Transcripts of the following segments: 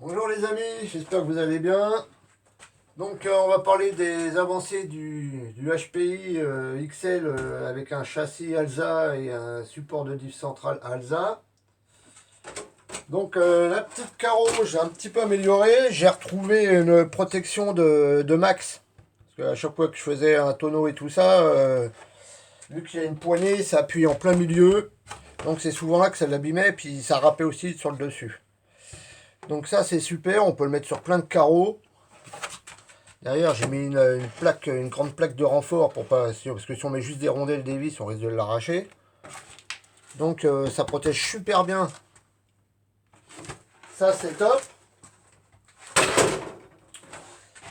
Bonjour les amis, j'espère que vous allez bien. Donc on va parler des avancées du HPI XL avec un châssis Alsa et un support de diff central Alsa. Donc la petite carreau, j'ai un petit peu amélioré. J'ai retrouvé une protection de max. Parce qu'à chaque fois que je faisais un tonneau et tout ça, vu qu'il y a une poignée, ça appuie en plein milieu. Donc c'est souvent là que ça l'abîmait, puis ça râpait aussi sur le dessus. Donc ça c'est super, on peut le mettre sur plein de carreaux. Derrière j'ai mis une plaque, une grande plaque de renfort pour pas, parce que si on met juste des rondelles des vis, on risque de l'arracher. Donc ça protège super bien. Ça c'est top.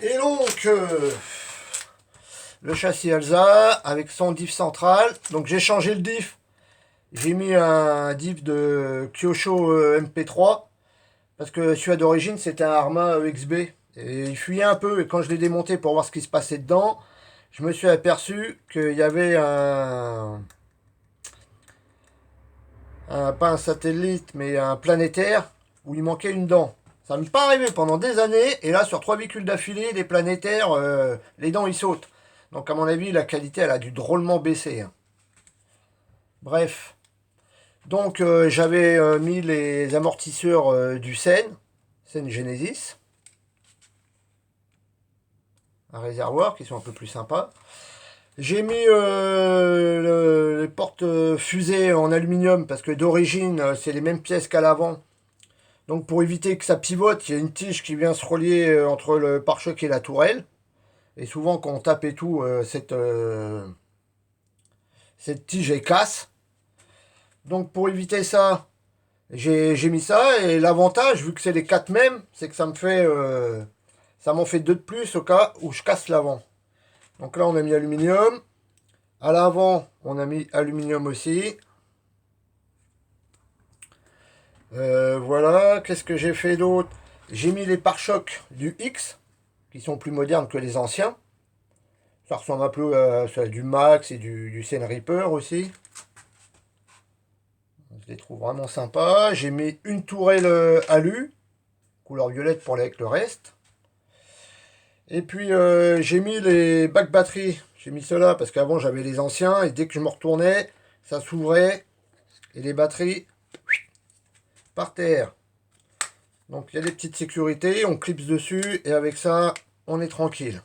Et donc le châssis Alsa avec son diff central. Donc j'ai changé le diff. J'ai mis un diff de Kyosho MP3. Parce que celui d'origine c'était un Arma XB. Et il fuyait un peu. Et quand je l'ai démonté pour voir ce qui se passait dedans, je me suis aperçu qu'il y avait pas un satellite, mais un planétaire où il manquait une dent. Ça m'est pas arrivé pendant des années. Et là, sur 3 véhicules d'affilée, des planétaires, les dents ils sautent. Donc à mon avis, la qualité elle a dû drôlement baisser, hein. Bref. Donc j'avais mis les amortisseurs du Sen Genesis. Un réservoir qui sont un peu plus sympas. J'ai mis les portes fusées en aluminium parce que d'origine c'est les mêmes pièces qu'à l'avant. Donc pour éviter que ça pivote, il y a une tige qui vient se relier entre le pare-choc et la tourelle. Et souvent quand on tape et tout, cette tige est casse. Donc pour éviter ça, j'ai mis ça. Et l'avantage, vu que c'est les 4 mêmes, c'est que ça m'en fait 2 de plus au cas où je casse l'avant. Donc là on a mis aluminium. À l'avant, on a mis aluminium aussi. Voilà, qu'est-ce que j'ai fait d'autre? J'ai mis les pare-chocs du X, qui sont plus modernes que les anciens. Ça ressemble un peu à du Max et du Sen Reaper aussi. Je les trouve vraiment sympas. J'ai mis une tourelle alu, couleur violette pour aller avec le reste. Et puis j'ai mis les bacs batteries. J'ai mis cela parce qu'avant j'avais les anciens et dès que je me retournais, ça s'ouvrait et les batteries par terre. Donc il y a des petites sécurités, on clipse dessus et avec ça on est tranquille.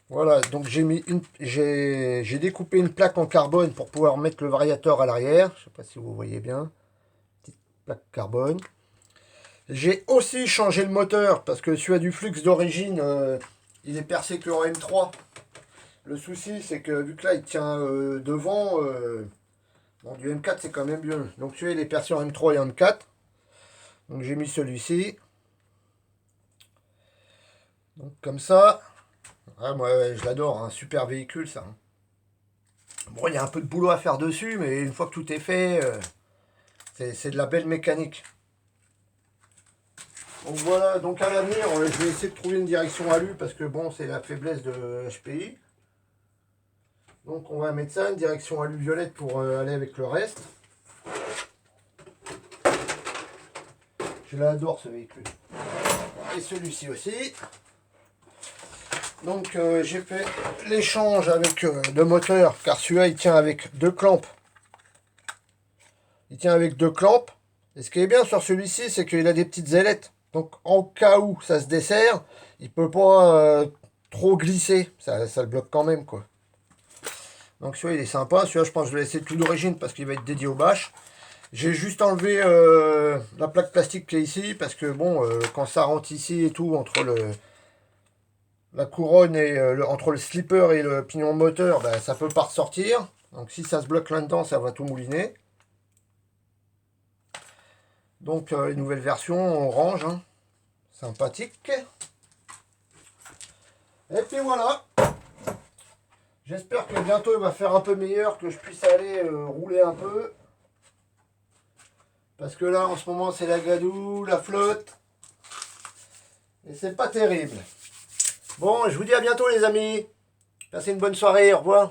Voilà, donc j'ai découpé une plaque en carbone pour pouvoir mettre le variateur à l'arrière. Je ne sais pas si vous voyez bien. Petite plaque carbone. J'ai aussi changé le moteur parce que celui du Flux d'origine, il est percé que en M3. Le souci c'est que vu que là il tient devant, bon, du M4 c'est quand même mieux. Donc celui-là il est percé en M3 et en M4. Donc j'ai mis celui-ci. Donc comme ça. Ah, moi je l'adore, un super véhicule ça. Bon, il y a un peu de boulot à faire dessus, mais une fois que tout est fait, c'est de la belle mécanique. Donc voilà, donc à l'avenir, je vais essayer de trouver une direction alu parce que bon, c'est la faiblesse de HPI. Donc on va mettre ça, une direction alu violette pour aller avec le reste. Je l'adore ce véhicule. Et celui-ci aussi. Donc j'ai fait l'échange avec le moteur, car celui-là il tient avec 2 clampes. Il tient avec 2 clampes. Et ce qui est bien sur celui-ci, c'est qu'il a des petites ailettes. Donc en cas où ça se dessert, il peut pas trop glisser. Ça le bloque quand même, quoi. Donc celui-là il est sympa. Celui-là je pense que je vais laisser tout d'origine parce qu'il va être dédié aux bâches. J'ai juste enlevé la plaque plastique qui est ici parce que bon, quand ça rentre ici et tout, entre la couronne et entre le slipper et le pignon moteur, ben, ça peut pas ressortir. Donc si ça se bloque là-dedans, ça va tout mouliner. Donc les nouvelles versions orange, hein. Sympathique. Et puis voilà. J'espère que bientôt il va faire un peu meilleur, que je puisse aller rouler un peu. Parce que là en ce moment c'est la gadoue, la flotte. Et c'est pas terrible. Bon, je vous dis à bientôt les amis. Passez une bonne soirée, au revoir.